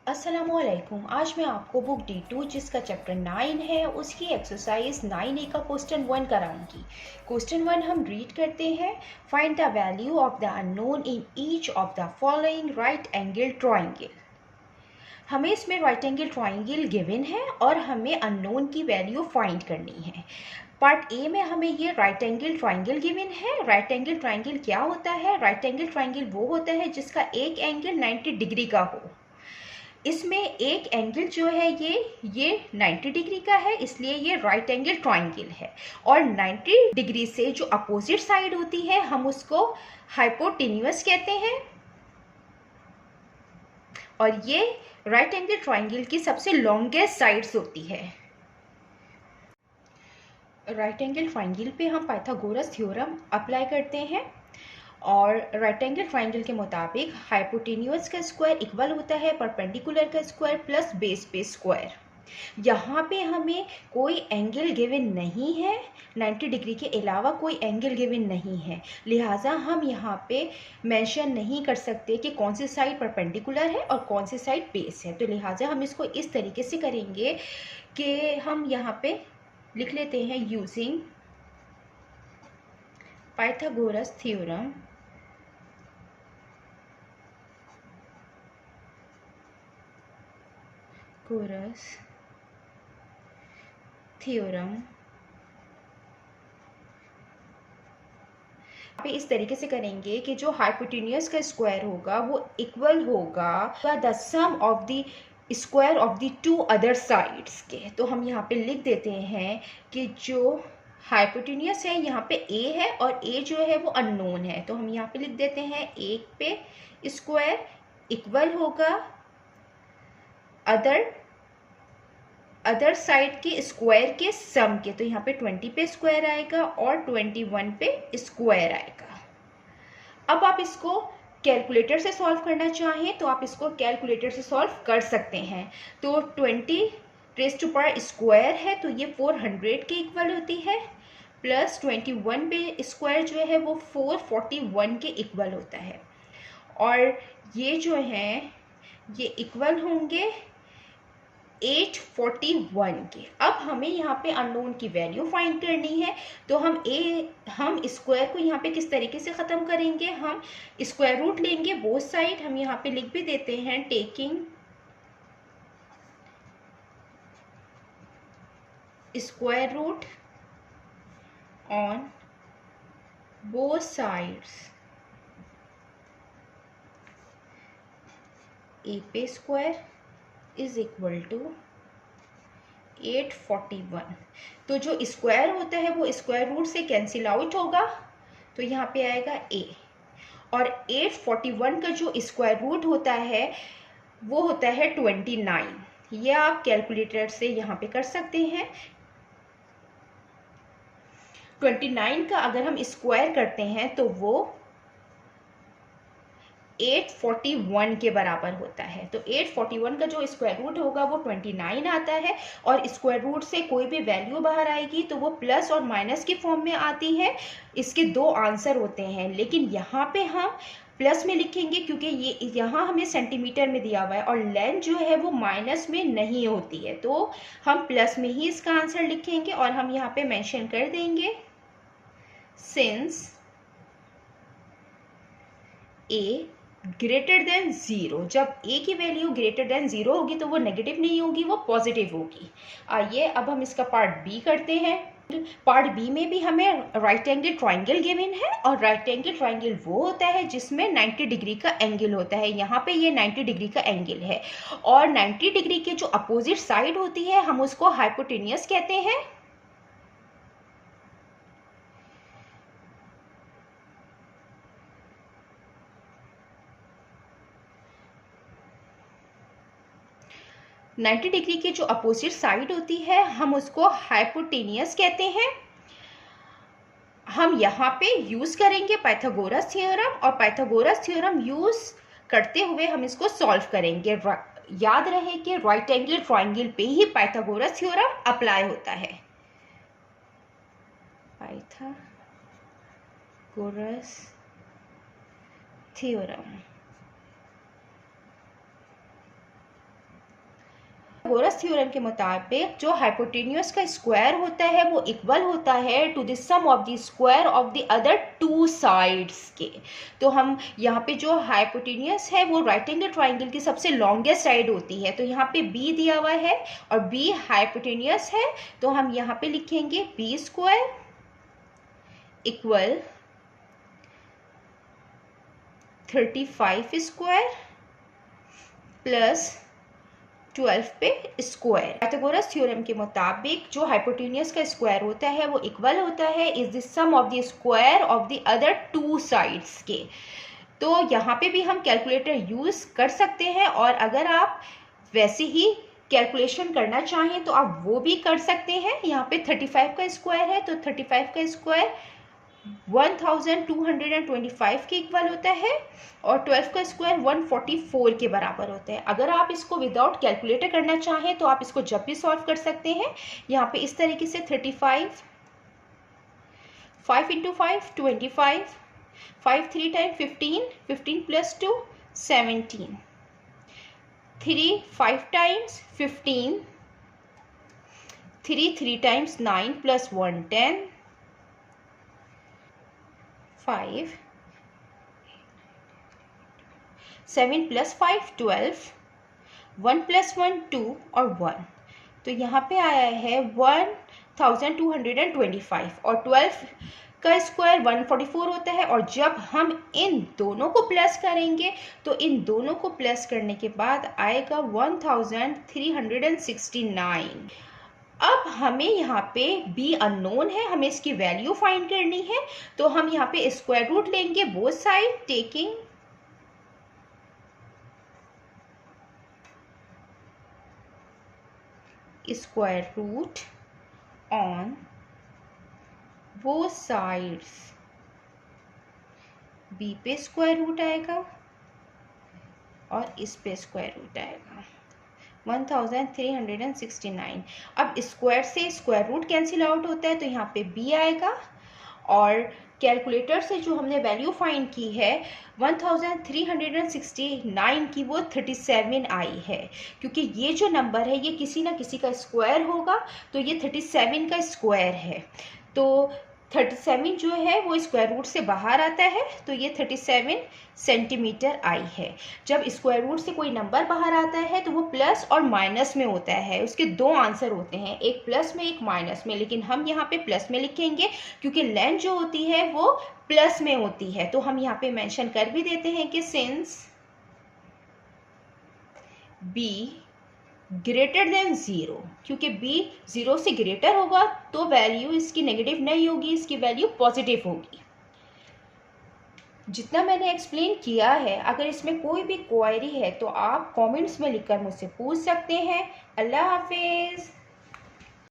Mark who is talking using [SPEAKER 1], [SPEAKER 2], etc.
[SPEAKER 1] अस्सलामुअलैकुम। आज मैं आपको बुक D2 जिसका चैप्टर 9 है उसकी एक्सरसाइज 9A का क्वेश्चन 1 कराऊंगी। क्वेश्चन 1 हम रीड करते हैं। Find the value of the unknown in each of the following right angle triangle. हमें इसमें राइट एंगल ट्राइंगल गिवन है और हमें अननोन की वैल्यू फाइंड करनी है। पार्ट ए में हमें ये राइट एंगल ट्राइंगल गिवन है। राइट एंगल ट्राइंगल क्या होता है? राइट एंगल ट्राइंगल वो होता है जिसका एक एंगल 90 डिग्री का हो। इसमें एक एंगल जो है ये 90 डिग्री का है, इसलिए ये राइट एंगल ट्राइंगल है। और 90 डिग्री से जो अपोजिट साइड होती है हम उसको हाइपोटेन्यूस कहते हैं। और ये राइट एंगल ट्राइंगल की सबसे लॉन्गेस्ट साइड्स होती है। राइट एंगल ट्राइंगल पे हम पाइथागोरस थ्योरम अप्लाई करते हैं और राइट एंगल ट्राइंगल के मुताबिक हाइपोटेन्यूस का स्क्वायर इक्वल होता है परपेंडिकुलर का स्क्वायर प्लस बेस पे स्क्वायर। यहाँ पे हमें कोई एंगल गिवन नहीं है, 90 डिग्री के अलावा कोई एंगल गिवन नहीं है, लिहाजा हम यहाँ पे मेंशन नहीं कर सकते कि कौन सी साइड परपेंडिकुलर है और कौन सी साइड बेस है। तो लिहाजा हम इसको इस तरीके से करेंगे कि हम यहाँ पे लिख लेते हैं using Pythagoras theorem chorus theorem पे इस तरीके से करेंगे कि जो हाइपोटेन्यूस का स्क्वायर होगा वो इक्वल होगा the sum of the square of the two other sides के। तो हम यहाँ पे लिख देते हैं कि जो हाइपोटेन्यूस है यहाँ पे a है और a जो है वो अननोन है। तो हम यहाँ पे लिख देते हैं एक पे स्क्वायर इक्वल होगा अदर साइड के स्क्वायर के सम के। तो यहाँ पे 20 पे स्क्वायर आएगा और 21 पे स्क्वायर आएगा। अब आप इसको कैलकुलेटर से सॉल्व करना चाहें तो आप इसको कैलकुलेटर से सॉल्व कर सकते हैं। तो 20 रेज़ टू पावर स्क्वायर है तो ये 400 के इक्वल होती है, प्लस 21 पे स्क्वायर जो है वो 441 के इक्वल होता है। और ये जो है ये इक्वल होंगे 841 के। अब हमें यहाँ पे अननोन की वैल्यू फाइंड करनी है। तो हम स्क्वायर को यहाँ पे किस तरीके से ख़त्म करेंगे? हम स्क्वायर रूट लेंगे बोथ साइड। हम यहाँ पे लिख भी देते हैं taking square root on both sides A पे स्क्वायर इज इक्वल टू 841। तो जो स्क्वायर होता है वो स्क्वायर रूट से कैंसिल आउट होगा, तो यहाँ पे आएगा a। और 841 का जो स्क्वायर रूट होता है वो होता है 29। ये आप कैलकुलेटर से यहाँ पे कर सकते हैं। 29 का अगर हम स्क्वायर करते हैं तो वो 841 के बराबर होता है। तो 841 का जो स्क्वायर रूट होगा वो 29 आता है और स्क्वायर रूट से कोई भी वैल्यू बाहर आएगी तो वो प्लस और माइनस की फॉर्म में आती है। इसके दो आंसर होते हैं, लेकिन यहाँ पे हम प्लस में लिखेंगे क्योंकि ये यहाँ हमें सेंटीमीटर में दिया हुआ है और लेंथ जो है वो माइनस में नहीं होती है, तो हम प्लस में ही इसका आंसर लिखेंगे। और हम यहाँ पे मेंशन कर देंगे सिंस ए ग्रेटर देन 0। जब a की वैल्यू ग्रेटर देन 0 होगी तो वो नेगेटिव नहीं होगी, वो पॉजिटिव होगी। आइए अब हम इसका पार्ट बी करते हैं। पार्ट बी में भी हमें राइट एंगल ट्राइंगल गिवन है और राइट एंगल ट्राइंगल वो होता है जिसमें 90 डिग्री का एंगल होता है। यहाँ पे ये 90 डिग्री का एंगल है और 90 डिग्री के जो अपोजिट साइड होती है हम उसको हाइपोटेन्यूस कहते हैं। नाइन्टी डिग्री की जो अपोजिट साइड होती है हम उसको हाइपोटेन्यूस कहते हैं। हम यहाँ पे यूज करेंगे पाइथागोरस थ्योरम और पाइथागोरस थ्योरम यूज करते हुए हम इसको सॉल्व करेंगे। याद रहे कि राइट एंगल ट्राइंगल पे ही पाइथागोरस थ्योरम अप्लाई होता है। पाइथागोरस थ्योरम पाइथागोरस थ्योरम के मुताबिक जो हाइपोटेन्यूस का स्क्वायर होता है वो इक्वल होता है to the sum of the square of the other two sides के। तो हम यहाँ पे जो हाइपोटेन्यूस है वो राइट एंगल ट्राइंगल की सबसे लॉन्गेस्ट साइड होती है। तो यहाँ पे बी दिया हुआ है और बी हाइपोटेन्यूस है, तो हम यहाँ पे लिखेंगे B square equal 35 square plus 12 पे स्क्वायर। पाइथागोरस थ्योरम के मुताबिक जो हाइपोटेन्यूस का स्क्वायर होता है वो इक्वल होता है is the sum of the square of the other two sides के। तो यहाँ पे भी हम कैलकुलेटर यूज़ कर सकते हैं, और अगर आप वैसे ही कैलकुलेशन करना चाहें तो आप वो भी कर सकते हैं। यहाँ पे 35 का स्क्वायर है, तो 35 का स्क्वायर 1225 के इक्वल होता है और 12 का स्क्वायर 144 के बराबर होता है। अगर आप इसको विदाउट कैलकुलेटर करना चाहें तो आप इसको जब भी सॉल्व कर सकते हैं। यहाँ पे इस तरीके से 35, 5 × 5 25, 5 3 टाइम 15, 15 + 2 17, 3 5 टाइम्स 15, 3 3 टाइम्स 9 + 1 10, 5 7 + 5 12, 1 + 1 2 और 1। तो यहाँ पे आया है 1225 और 12 का स्क्वायर 144 होता है। और जब हम इन दोनों को प्लस करेंगे तो इन दोनों को प्लस करने के बाद आएगा 1369। अब हमें यहाँ पे b अननोन है, हमें इसकी वैल्यू फाइंड करनी है। तो हम यहाँ पे स्क्वायर रूट लेंगे both side, taking square root on both sides. b पे स्क्वायर रूट आएगा और इस पे स्क्वायर रूट आएगा 1369। अब स्क्वायर से स्क्वायर रूट कैंसिल आउट होता है, तो यहाँ पे b आएगा और कैलकुलेटर से जो हमने वैल्यू फाइंड की है 1369 की वो 37 आई है। क्योंकि ये जो नंबर है ये किसी ना किसी का स्क्वायर होगा, तो ये 37 का स्क्वायर है। तो 37 जो है वो स्क्वायर रूट से बाहर आता है, तो ये 37 सेंटीमीटर आई है। जब स्क्वायर रूट से कोई नंबर बाहर आता है तो वो प्लस और माइनस में होता है। उसके दो आंसर होते हैं, एक प्लस में एक माइनस में, लेकिन हम यहाँ पे प्लस में लिखेंगे क्योंकि लेंथ जो होती है वो प्लस में होती है। तो हम यहाँ पे मेंशन कर भी देते हैं कि सिंस b ग्रेटर देन 0, क्योंकि b 0 से ग्रेटर होगा तो वैल्यू इसकी नेगेटिव नहीं होगी, इसकी वैल्यू पॉजिटिव होगी। जितना मैंने एक्सप्लेन किया है, अगर इसमें कोई भी क्वेरी है तो आप कमेंट्स में लिखकर मुझसे पूछ सकते हैं। अल्लाह हाफिज़।